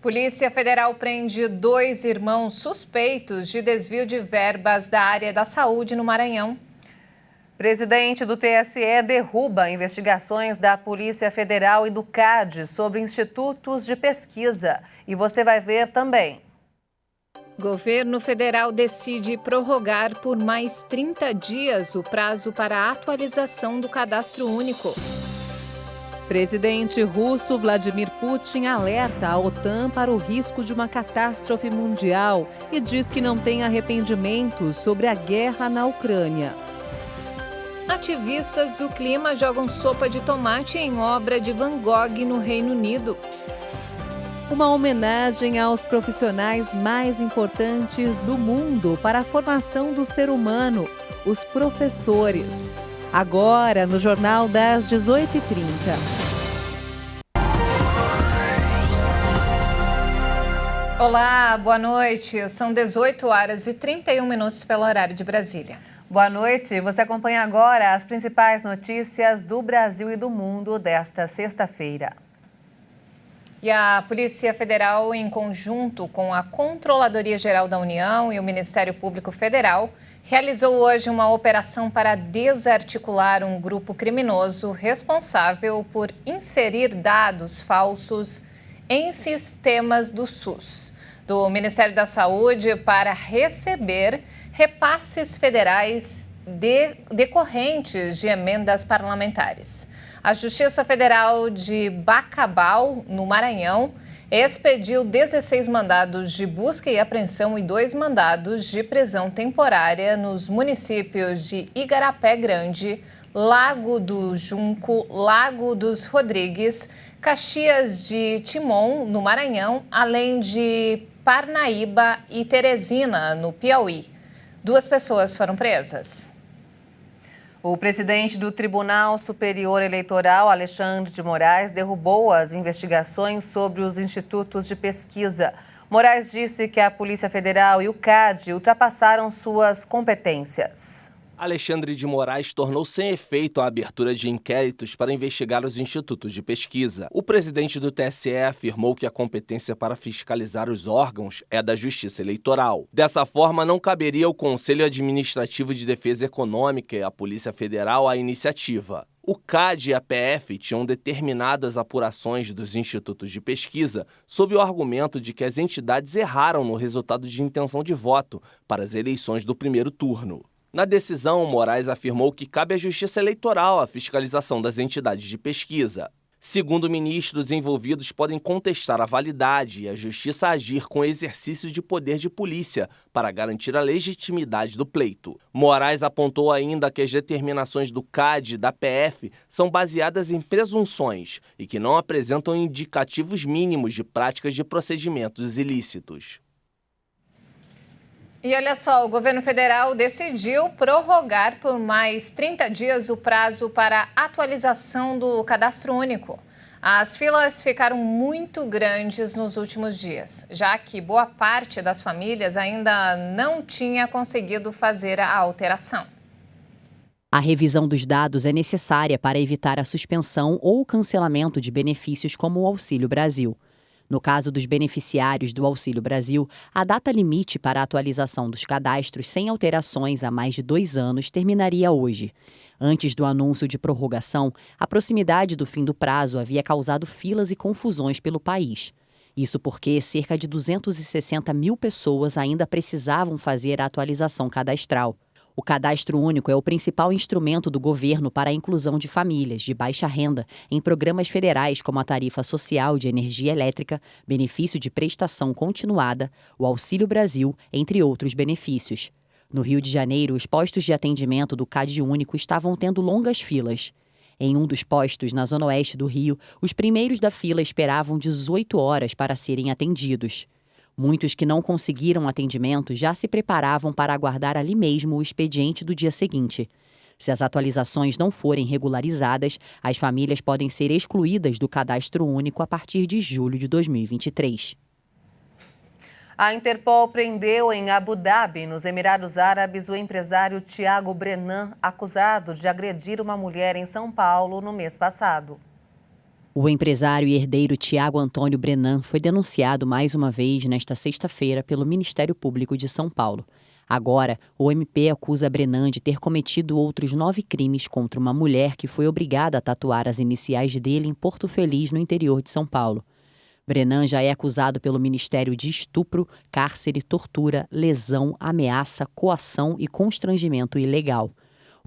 Polícia Federal prende 2 irmãos suspeitos de desvio de verbas da área da saúde no Maranhão. Presidente do TSE derruba investigações da Polícia Federal e do CAD sobre institutos de pesquisa. E você vai ver também. Governo federal decide prorrogar por mais 30 dias o prazo para a atualização do cadastro único. Presidente russo Vladimir Putin alerta a OTAN para o risco de uma catástrofe mundial e diz que não tem arrependimentos sobre a guerra na Ucrânia. Ativistas do clima jogam sopa de tomate em obra de Van Gogh no Reino Unido. Uma homenagem aos profissionais mais importantes do mundo para a formação do ser humano, os professores. Agora, no Jornal das 18h30. Olá, boa noite. São 18h31 pelo horário de Brasília. Boa noite. Você acompanha agora as principais notícias do Brasil e do mundo desta sexta-feira. E a Polícia Federal, em conjunto com a Controladoria Geral da União e o Ministério Público Federal, realizou hoje uma operação para desarticular um grupo criminoso responsável por inserir dados falsos em sistemas do SUS, do Ministério da Saúde, para receber repasses federais decorrentes de emendas parlamentares. A Justiça Federal de Bacabal, no Maranhão, expediu 16 mandados de busca e apreensão e 2 mandados de prisão temporária nos municípios de Igarapé Grande, Lago do Junco, Lago dos Rodrigues, Caxias de Timon, no Maranhão, além de Parnaíba e Teresina, no Piauí. 2 pessoas foram presas. O presidente do Tribunal Superior Eleitoral, Alexandre de Moraes, derrubou as investigações sobre os institutos de pesquisa. Moraes disse que a Polícia Federal e o CAD ultrapassaram suas competências. Alexandre de Moraes tornou sem efeito a abertura de inquéritos para investigar os institutos de pesquisa. O presidente do TSE afirmou que a competência para fiscalizar os órgãos é da Justiça Eleitoral. Dessa forma, não caberia ao Conselho Administrativo de Defesa Econômica e à Polícia Federal a iniciativa. O CAD e a PF tinham determinado as apurações dos institutos de pesquisa sob o argumento de que as entidades erraram no resultado de intenção de voto para as eleições do primeiro turno. Na decisão, Moraes afirmou que cabe à Justiça Eleitoral a fiscalização das entidades de pesquisa. Segundo o ministro, os envolvidos podem contestar a validade e a Justiça agir com exercício de poder de polícia para garantir a legitimidade do pleito. Moraes apontou ainda que as determinações do CAD e da PF são baseadas em presunções e que não apresentam indicativos mínimos de práticas de procedimentos ilícitos. E olha só, o governo federal decidiu prorrogar por mais 30 dias o prazo para atualização do cadastro único. As filas ficaram muito grandes nos últimos dias, já que boa parte das famílias ainda não tinha conseguido fazer a alteração. A revisão dos dados é necessária para evitar a suspensão ou o cancelamento de benefícios como o Auxílio Brasil. No caso dos beneficiários do Auxílio Brasil, a data limite para a atualização dos cadastros sem alterações há mais de 2 anos terminaria hoje. Antes do anúncio de prorrogação, a proximidade do fim do prazo havia causado filas e confusões pelo país. Isso porque cerca de 260 mil pessoas ainda precisavam fazer a atualização cadastral. O Cadastro Único é o principal instrumento do governo para a inclusão de famílias de baixa renda em programas federais como a Tarifa Social de Energia Elétrica, Benefício de Prestação Continuada, o Auxílio Brasil, entre outros benefícios. No Rio de Janeiro, os postos de atendimento do CAD Único estavam tendo longas filas. Em um dos postos, na zona oeste do Rio, os primeiros da fila esperavam 18 horas para serem atendidos. Muitos que não conseguiram atendimento já se preparavam para aguardar ali mesmo o expediente do dia seguinte. Se as atualizações não forem regularizadas, as famílias podem ser excluídas do Cadastro Único a partir de julho de 2023. A Interpol prendeu em Abu Dhabi, nos Emirados Árabes, o empresário Tiago Brenan, acusado de agredir uma mulher em São Paulo no mês passado. O empresário e herdeiro Tiago Antônio Brenan foi denunciado mais uma vez nesta sexta-feira pelo Ministério Público de São Paulo. Agora, o MP acusa Brenan de ter cometido outros 9 crimes contra uma mulher que foi obrigada a tatuar as iniciais dele em Porto Feliz, no interior de São Paulo. Brenan já é acusado pelo Ministério de estupro, cárcere, tortura, lesão, ameaça, coação e constrangimento ilegal.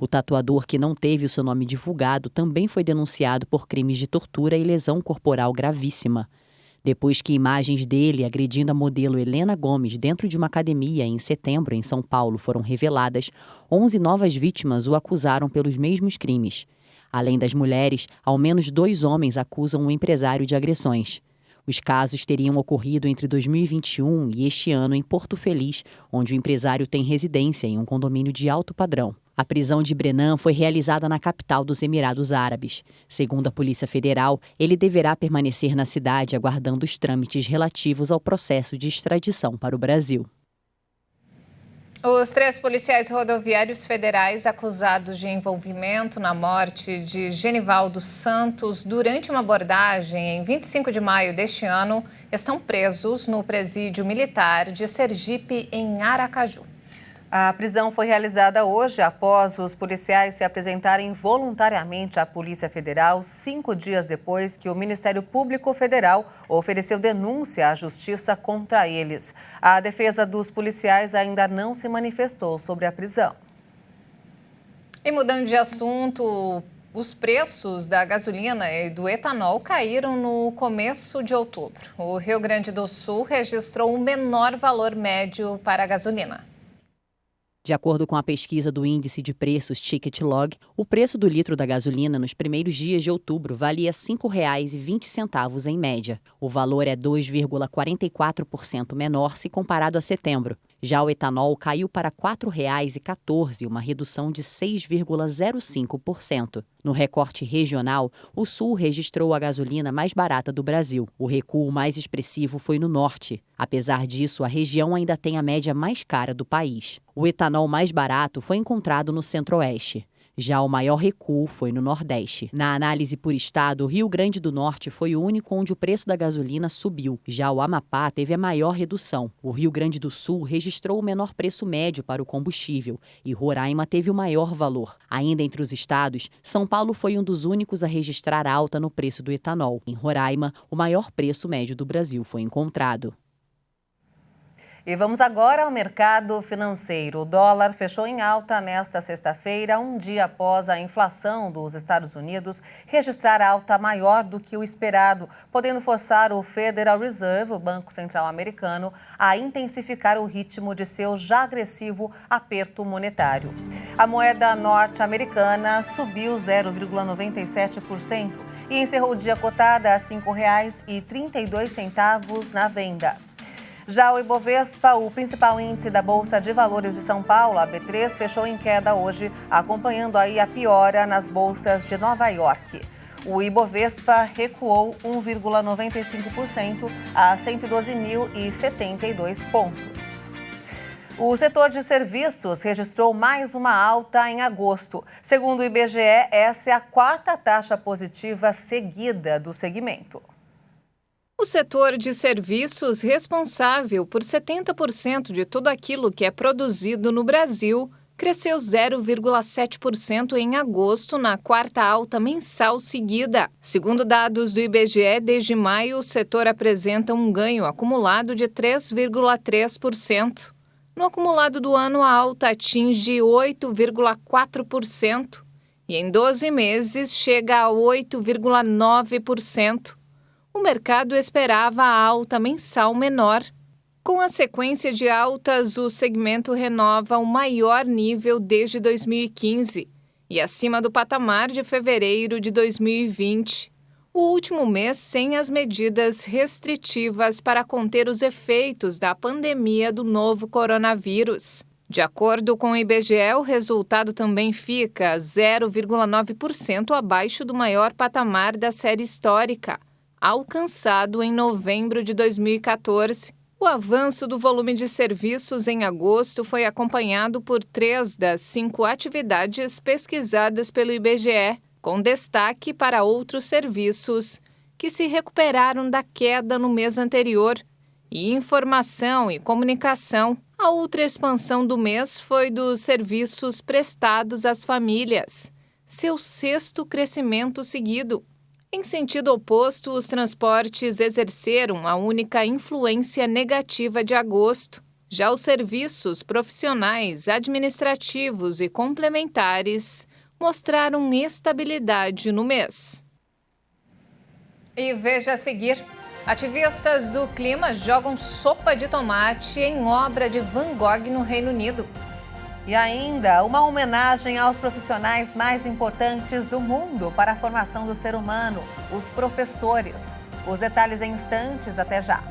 O tatuador, que não teve o seu nome divulgado, também foi denunciado por crimes de tortura e lesão corporal gravíssima. Depois que imagens dele agredindo a modelo Helena Gomes dentro de uma academia em setembro em São Paulo foram reveladas, 11 novas vítimas o acusaram pelos mesmos crimes. Além das mulheres, ao menos 2 homens acusam o empresário de agressões. Os casos teriam ocorrido entre 2021 e este ano em Porto Feliz, onde o empresário tem residência em um condomínio de alto padrão. A prisão de Brenan foi realizada na capital dos Emirados Árabes. Segundo a Polícia Federal, ele deverá permanecer na cidade aguardando os trâmites relativos ao processo de extradição para o Brasil. Os 3 policiais rodoviários federais acusados de envolvimento na morte de Genivaldo Santos durante uma abordagem em 25 de maio deste ano estão presos no presídio militar de Sergipe, em Aracaju. A prisão foi realizada hoje após os policiais se apresentarem voluntariamente à Polícia Federal 5 dias depois que o Ministério Público Federal ofereceu denúncia à Justiça contra eles. A defesa dos policiais ainda não se manifestou sobre a prisão. E mudando de assunto, os preços da gasolina e do etanol caíram no começo de outubro. O Rio Grande do Sul registrou o menor valor médio para a gasolina. De acordo com a pesquisa do Índice de Preços Ticket Log, o preço do litro da gasolina nos primeiros dias de outubro valia R$ 5,20 em média. O valor é 2,44% menor se comparado a setembro. Já o etanol caiu para R$ 4,14, uma redução de 6,05%. No recorte regional, o Sul registrou a gasolina mais barata do Brasil. O recuo mais expressivo foi no Norte. Apesar disso, a região ainda tem a média mais cara do país. O etanol mais barato foi encontrado no Centro-Oeste. Já o maior recuo foi no Nordeste. Na análise por estado, o Rio Grande do Norte foi o único onde o preço da gasolina subiu. Já o Amapá teve a maior redução. O Rio Grande do Sul registrou o menor preço médio para o combustível e Roraima teve o maior valor. Ainda entre os estados, São Paulo foi um dos únicos a registrar alta no preço do etanol. Em Roraima, o maior preço médio do Brasil foi encontrado. E vamos agora ao mercado financeiro. O dólar fechou em alta nesta sexta-feira, um dia após a inflação dos Estados Unidos registrar alta maior do que o esperado, podendo forçar o Federal Reserve, o Banco Central Americano, a intensificar o ritmo de seu já agressivo aperto monetário. A moeda norte-americana subiu 0,97% e encerrou o dia cotada a R$ 5,32 na venda. Já o Ibovespa, o principal índice da Bolsa de Valores de São Paulo, a B3, fechou em queda hoje, acompanhando aí a piora nas bolsas de Nova York. O Ibovespa recuou 1,95% a 112.072 pontos. O setor de serviços registrou mais uma alta em agosto. Segundo o IBGE, essa é a 4ª taxa positiva seguida do segmento. O setor de serviços, responsável por 70% de tudo aquilo que é produzido no Brasil, cresceu 0,7% em agosto, na 4ª alta mensal seguida. Segundo dados do IBGE, desde maio, o setor apresenta um ganho acumulado de 3,3%. No acumulado do ano, a alta atinge 8,4% e em 12 meses chega a 8,9%. O mercado esperava a alta mensal menor. Com a sequência de altas, o segmento renova o maior nível desde 2015 e acima do patamar de fevereiro de 2020, o último mês sem as medidas restritivas para conter os efeitos da pandemia do novo coronavírus. De acordo com o IBGE, o resultado também fica 0,9% abaixo do maior patamar da série histórica, alcançado em novembro de 2014. O avanço do volume de serviços em agosto foi acompanhado por 3 das 5 atividades pesquisadas pelo IBGE, com destaque para outros serviços que se recuperaram da queda no mês anterior. E informação e comunicação. A outra expansão do mês foi dos serviços prestados às famílias, seu 6º crescimento seguido. Em sentido oposto, os transportes exerceram a única influência negativa de agosto. Já os serviços profissionais, administrativos e complementares mostraram estabilidade no mês. E veja a seguir. Ativistas do clima jogam sopa de tomate em obra de Van Gogh no Reino Unido. E ainda, uma homenagem aos profissionais mais importantes do mundo para a formação do ser humano, os professores. Os detalhes em instantes, até já.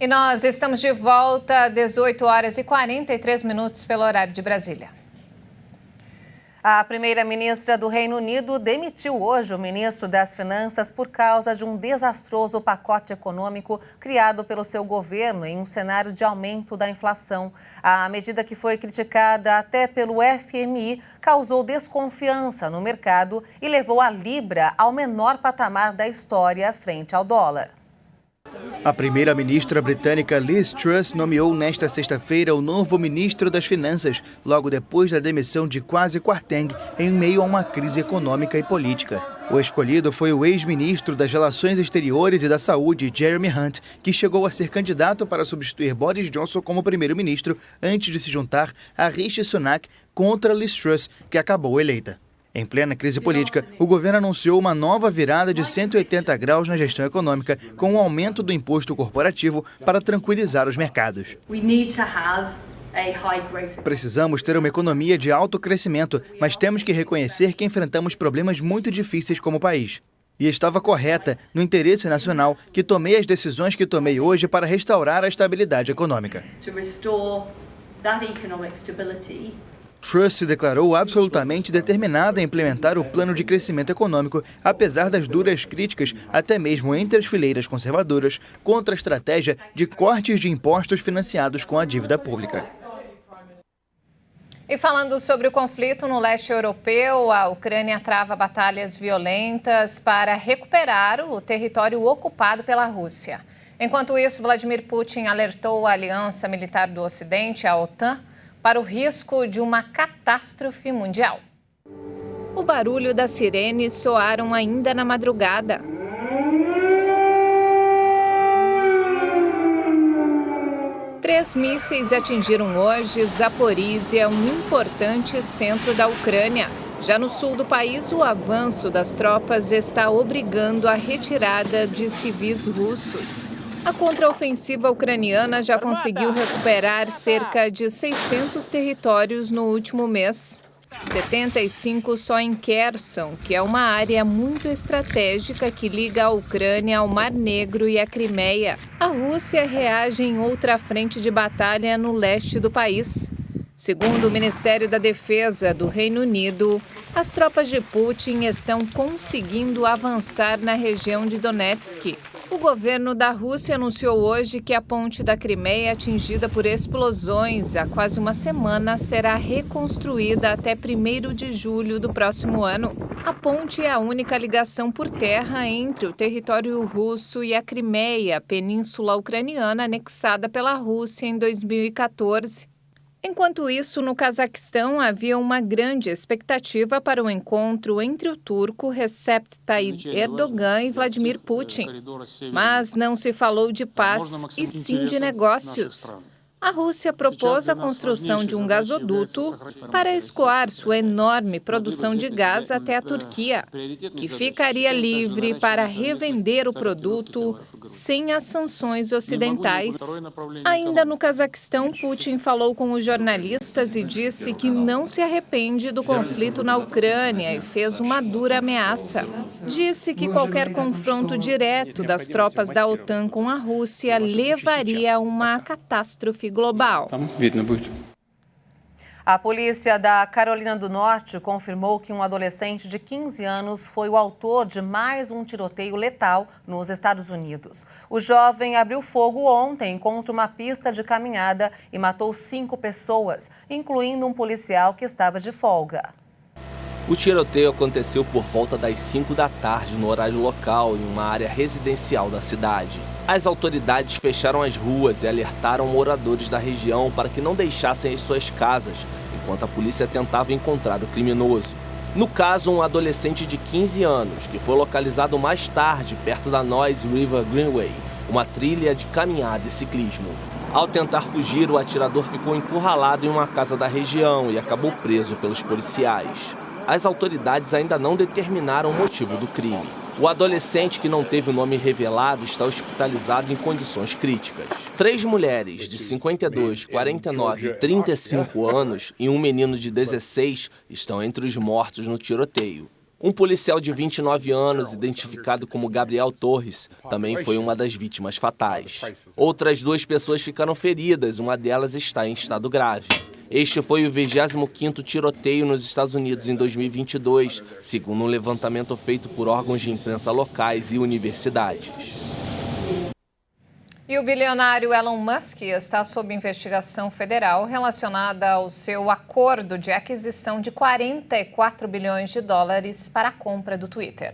E nós estamos de volta às 18 horas e 43 minutos pelo horário de Brasília. A primeira-ministra do Reino Unido demitiu hoje o ministro das Finanças por causa de um desastroso pacote econômico criado pelo seu governo em um cenário de aumento da inflação. A medida, que foi criticada até pelo FMI, causou desconfiança no mercado e levou a libra ao menor patamar da história frente ao dólar. A primeira-ministra britânica Liz Truss nomeou nesta sexta-feira o novo ministro das Finanças, logo depois da demissão de Kwasi Kwarteng em meio a uma crise econômica e política. O escolhido foi o ex-ministro das Relações Exteriores e da Saúde, Jeremy Hunt, que chegou a ser candidato para substituir Boris Johnson como primeiro-ministro antes de se juntar a Rishi Sunak contra Liz Truss, que acabou eleita. Em plena crise política, o governo anunciou uma nova virada de 180 graus na gestão econômica, com o aumento do imposto corporativo para tranquilizar os mercados. Precisamos ter uma economia de alto crescimento, mas temos que reconhecer que enfrentamos problemas muito difíceis como país. E estava correta, no interesse nacional, que tomei as decisões que tomei hoje para restaurar a estabilidade econômica. Truss se declarou absolutamente determinada a implementar o plano de crescimento econômico, apesar das duras críticas, até mesmo entre as fileiras conservadoras, contra a estratégia de cortes de impostos financiados com a dívida pública. E falando sobre o conflito no leste europeu, a Ucrânia trava batalhas violentas para recuperar o território ocupado pela Rússia. Enquanto isso, Vladimir Putin alertou a Aliança Militar do Ocidente, a OTAN, para o risco de uma catástrofe mundial. O barulho das sirenes soaram ainda na madrugada. Três mísseis atingiram hoje Zaporízia, um importante centro da Ucrânia. Já no sul do país, o avanço das tropas está obrigando a retirada de civis russos. A contraofensiva ucraniana já conseguiu recuperar cerca de 600 territórios no último mês. 75 só em Kherson, que é uma área muito estratégica que liga a Ucrânia ao Mar Negro e a Crimeia. A Rússia reage em outra frente de batalha no leste do país. Segundo o Ministério da Defesa do Reino Unido, as tropas de Putin estão conseguindo avançar na região de Donetsk. O governo da Rússia anunciou hoje que a ponte da Crimeia, atingida por explosões há quase uma semana, será reconstruída até 1º de julho do próximo ano. A ponte é a única ligação por terra entre o território russo e a Crimeia, península ucraniana anexada pela Rússia em 2014. Enquanto isso, no Cazaquistão, havia uma grande expectativa para o encontro entre o turco Recep Tayyip Erdogan e Vladimir Putin. Mas não se falou de paz, e sim de negócios. A Rússia propôs a construção de um gasoduto para escoar sua enorme produção de gás até a Turquia, que ficaria livre para revender o produto sem as sanções ocidentais. Ainda no Cazaquistão, Putin falou com os jornalistas e disse que não se arrepende do conflito na Ucrânia e fez uma dura ameaça. Disse que qualquer confronto direto das tropas da OTAN com a Rússia levaria a uma catástrofe global. A polícia da Carolina do Norte confirmou que um adolescente de 15 anos foi o autor de mais um tiroteio letal nos Estados Unidos. O jovem abriu fogo ontem contra uma pista de caminhada e matou 5 pessoas, incluindo um policial que estava de folga. O tiroteio aconteceu por volta das 5 da tarde no horário local, em uma área residencial da cidade. As autoridades fecharam as ruas e alertaram moradores da região para que não deixassem as suas casas, enquanto a polícia tentava encontrar o criminoso. No caso, um adolescente de 15 anos, que foi localizado mais tarde perto da Noise River Greenway, uma trilha de caminhada e ciclismo. Ao tentar fugir, o atirador ficou encurralado em uma casa da região e acabou preso pelos policiais. As autoridades ainda não determinaram o motivo do crime. O adolescente, que não teve o nome revelado, está hospitalizado em condições críticas. 3 mulheres de 52, 49 e 35 anos e um menino de 16 estão entre os mortos no tiroteio. Um policial de 29 anos, identificado como Gabriel Torres, também foi uma das vítimas fatais. Outras 2 pessoas ficaram feridas, uma delas está em estado grave. Este foi o 25º tiroteio nos Estados Unidos em 2022, segundo um levantamento feito por órgãos de imprensa locais e universidades. E o bilionário Elon Musk está sob investigação federal relacionada ao seu acordo de aquisição de 44 bilhões de dólares para a compra do Twitter.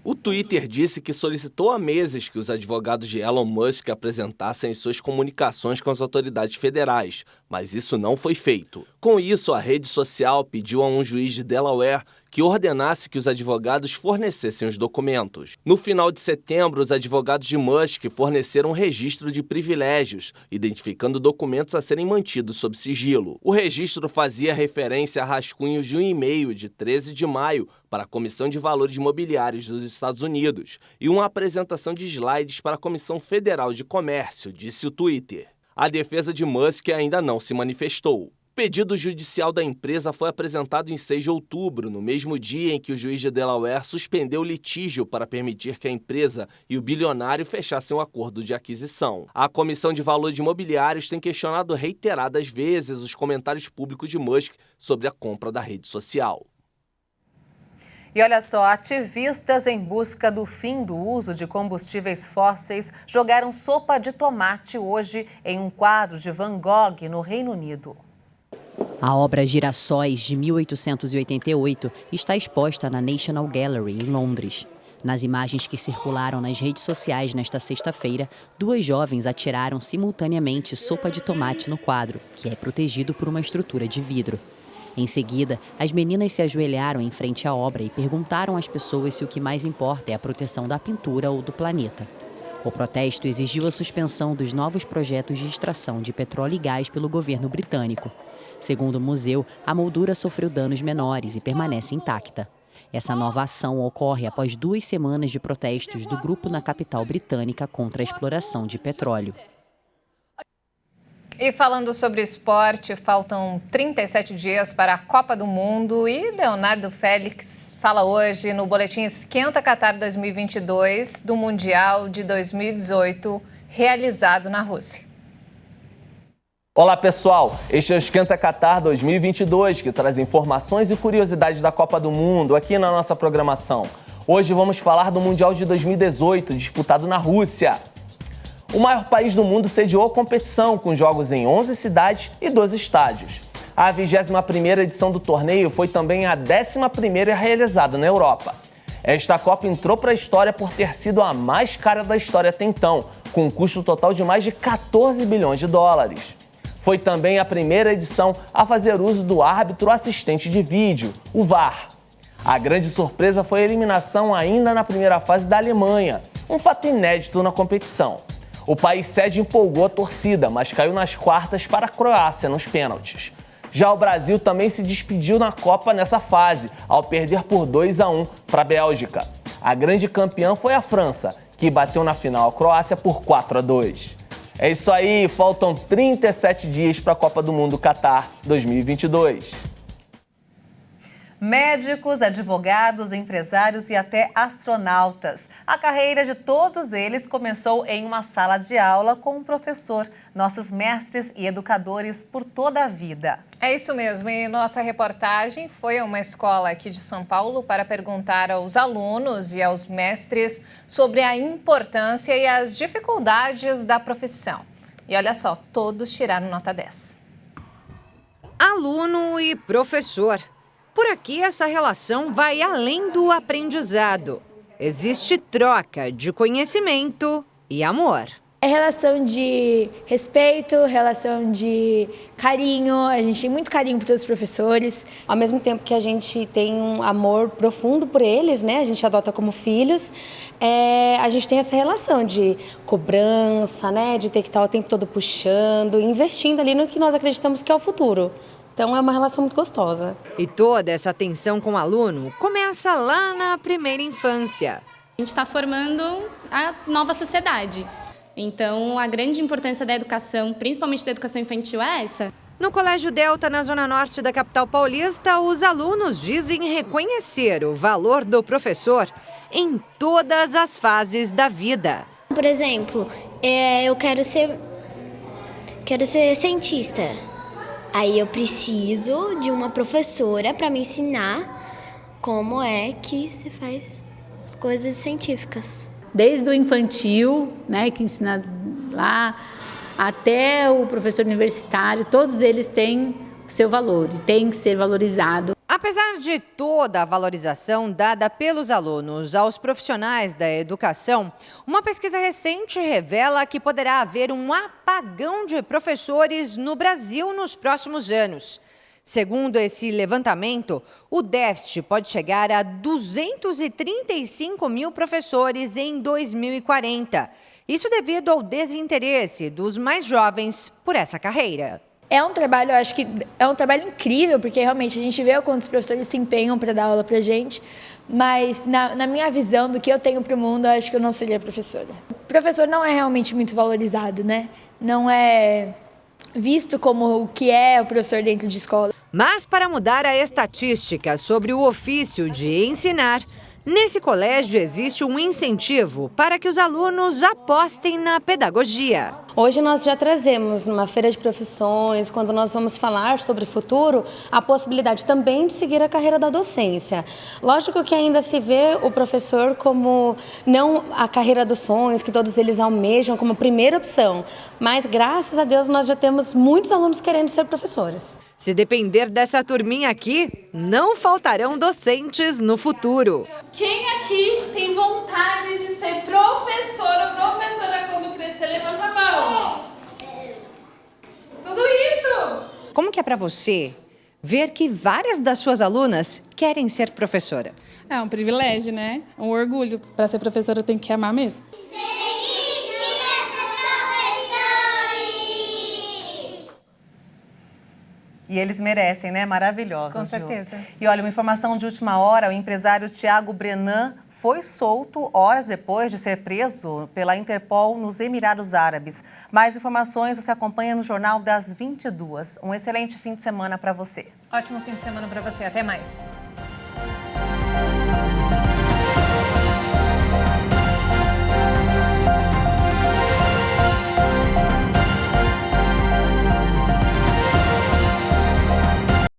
O Twitter disse que solicitou há meses que os advogados de Elon Musk apresentassem suas comunicações com as autoridades federais, mas isso não foi feito. Com isso, a rede social pediu a um juiz de Delaware que ordenasse que os advogados fornecessem os documentos. No final de setembro, os advogados de Musk forneceram um registro de privilégios, identificando documentos a serem mantidos sob sigilo. O registro fazia referência a rascunhos de um e-mail de 13 de maio para a Comissão de Valores Imobiliários dos Estados Unidos e uma apresentação de slides para a Comissão Federal de Comércio, disse o Twitter. A defesa de Musk ainda não se manifestou. O pedido judicial da empresa foi apresentado em 6 de outubro, no mesmo dia em que o juiz de Delaware suspendeu o litígio para permitir que a empresa e o bilionário fechassem um acordo de aquisição. A Comissão de Valores Imobiliários tem questionado reiteradas vezes os comentários públicos de Musk sobre a compra da rede social. E olha só, ativistas em busca do fim do uso de combustíveis fósseis jogaram sopa de tomate hoje em um quadro de Van Gogh, no Reino Unido. A obra Girassóis, de 1888, está exposta na National Gallery, em Londres. Nas imagens que circularam nas redes sociais nesta sexta-feira, 2 jovens atiraram simultaneamente sopa de tomate no quadro, que é protegido por uma estrutura de vidro. Em seguida, as meninas se ajoelharam em frente à obra e perguntaram às pessoas se o que mais importa é a proteção da pintura ou do planeta. O protesto exigiu a suspensão dos novos projetos de extração de petróleo e gás pelo governo britânico. Segundo o museu, a moldura sofreu danos menores e permanece intacta. Essa nova ação ocorre após 2 semanas de protestos do grupo na capital britânica contra a exploração de petróleo. E falando sobre esporte, faltam 37 dias para a Copa do Mundo e Leonardo Félix fala hoje no Boletim Esquenta Qatar 2022 do Mundial de 2018, realizado na Rússia. Olá pessoal, este é o Esquenta Qatar 2022, que traz informações e curiosidades da Copa do Mundo aqui na nossa programação. Hoje vamos falar do Mundial de 2018, disputado na Rússia. O maior país do mundo sediou a competição, com jogos em 11 cidades e 12 estádios. A 21ª edição do torneio foi também a 11ª realizada na Europa. Esta Copa entrou para a história por ter sido a mais cara da história até então, com um custo total de mais de 14 bilhões de dólares. Foi também a primeira edição a fazer uso do árbitro assistente de vídeo, o VAR. A grande surpresa foi a eliminação ainda na primeira fase da Alemanha, um fato inédito na competição. O país sede empolgou a torcida, mas caiu nas quartas para a Croácia nos pênaltis. Já o Brasil também se despediu na Copa nessa fase, ao perder por 2-1 para a Bélgica. A grande campeã foi a França, que bateu na final a Croácia por 4-2. É isso aí, faltam 37 dias para a Copa do Mundo Qatar 2022. Médicos, advogados, empresários e até astronautas. A carreira de todos eles começou em uma sala de aula com um professor, nossos mestres e educadores por toda a vida. É isso mesmo, e nossa reportagem foi a uma escola aqui de São Paulo para perguntar aos alunos e aos mestres sobre a importância e as dificuldades da profissão. E olha só, todos tiraram nota 10. Aluno e professor. Por aqui, essa relação vai além do aprendizado. Existe troca de conhecimento e amor. É relação de respeito, relação de carinho. A gente tem muito carinho por todos os professores. Ao mesmo tempo que a gente tem um amor profundo por eles, né? A gente adota como filhos. A gente tem essa relação de cobrança, né? De ter que estar o tempo todo puxando, investindo ali no que nós acreditamos que é o futuro. Então é uma relação muito gostosa. E toda essa tensão com o aluno começa lá na primeira infância. A gente está formando a nova sociedade. Então, a grande importância da educação, principalmente da educação infantil, é essa. No Colégio Delta, na zona norte da capital paulista, os alunos dizem reconhecer o valor do professor em todas as fases da vida. Por exemplo, eu quero ser cientista. Aí eu preciso de uma professora para me ensinar como é que se faz as coisas científicas. Desde o infantil, né, que ensina lá, até o professor universitário, todos eles têm o seu valor e têm que ser valorizados. Apesar de toda a valorização dada pelos alunos aos profissionais da educação, uma pesquisa recente revela que poderá haver um apagão de professores no Brasil nos próximos anos. Segundo esse levantamento, o déficit pode chegar a 235 mil professores em 2040. Isso devido ao desinteresse dos mais jovens por essa carreira. É um trabalho, eu acho que é um trabalho incrível, porque realmente a gente vê o quanto os professores se empenham para dar aula para a gente, mas na minha visão do que eu tenho para o mundo, eu acho que eu não seria professora. O professor não é realmente muito valorizado, né? Não é visto como o que é o professor dentro de escola. Mas para mudar a estatística sobre o ofício de ensinar, nesse colégio existe um incentivo para que os alunos apostem na pedagogia. Hoje nós já trazemos numa feira de profissões, quando nós vamos falar sobre o futuro, a possibilidade também de seguir a carreira da docência. Lógico que ainda se vê o professor como não a carreira dos sonhos, que todos eles almejam como primeira opção, mas graças a Deus nós já temos muitos alunos querendo ser professores. Se depender dessa turminha aqui, não faltarão docentes no futuro. Quem aqui tem vontade de ser professor ou professora quando crescer? Levanta a mão. Tudo isso! Como que é para você ver que várias das suas alunas querem ser professora? É um privilégio, né? Um orgulho. Para ser professora tem que amar mesmo. E eles merecem, né? Maravilhosos. Com certeza. Ju. E olha, uma informação de última hora, o empresário Thiago Brenan foi solto horas depois de ser preso pela Interpol nos Emirados Árabes. Mais informações você acompanha no Jornal das 22. Um excelente fim de semana para você. Ótimo fim de semana para você. Até mais.